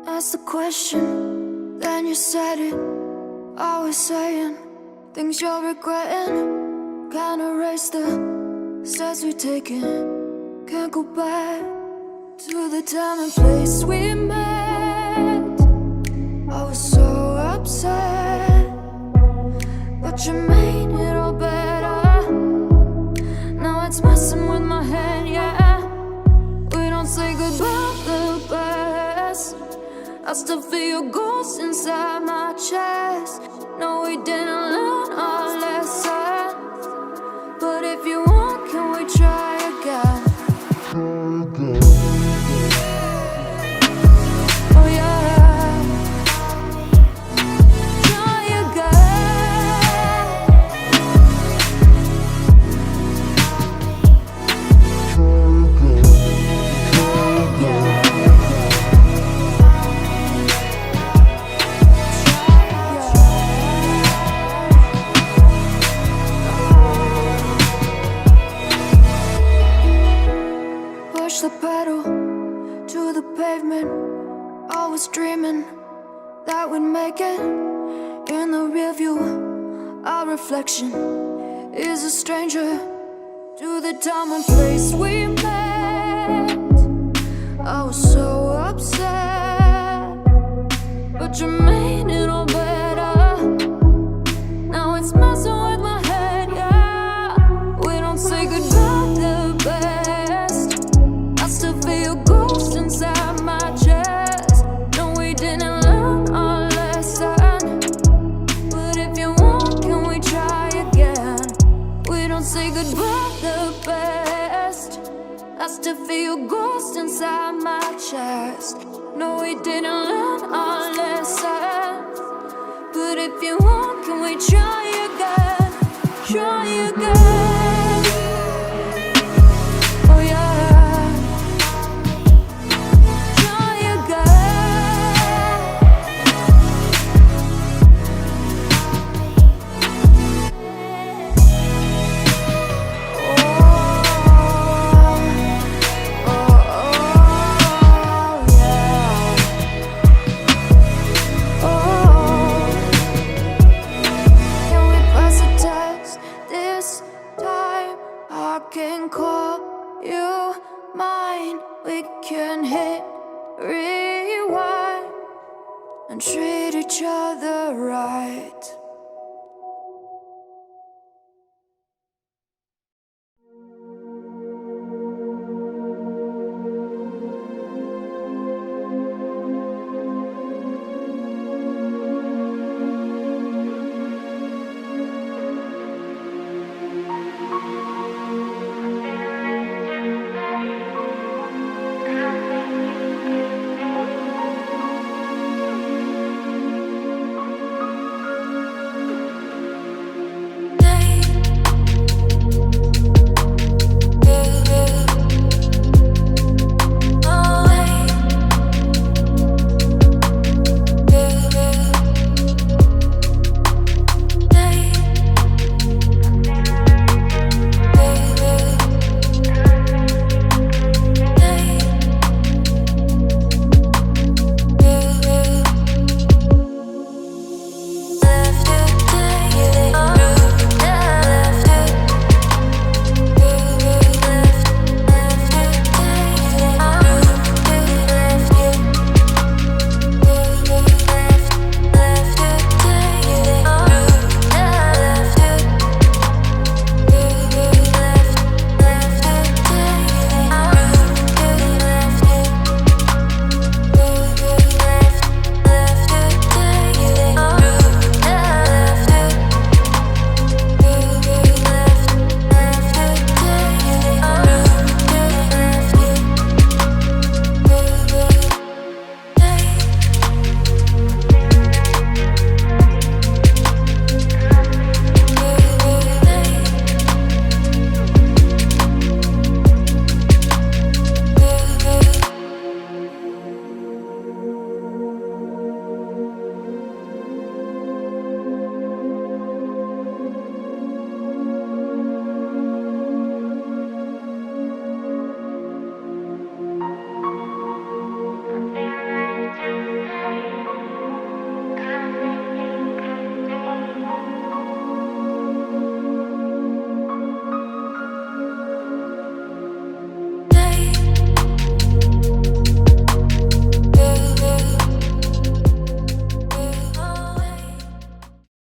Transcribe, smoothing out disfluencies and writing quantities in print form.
Ask the question, then you said it. Always saying things you're regretting. Can't erase the steps we've taken. Can't go back to the time and place we met. I was so upset, but you made it all better. Now it's messing with my head, yeah. We don't say goodbye the best. I still feel your ghost inside my chest. No, we didn't learn our lesson, but if you want, can we try again? Oh yeah, try again. Push the pedal to the pavement. Always dreaming that we'd make it. In the rear view, our reflection is a stranger to the time and place we met. I was so upset, but you made it all better. Now it's messing with my head, yeah. We don't say goodbye the best. I still feel your ghost inside my chest. No, we didn't learn our lesson, but if you want, can we try again? We don't say goodbye the best. I still feel your ghost inside my chest. No, we didn't learn our lesson, but if you want, can we try again?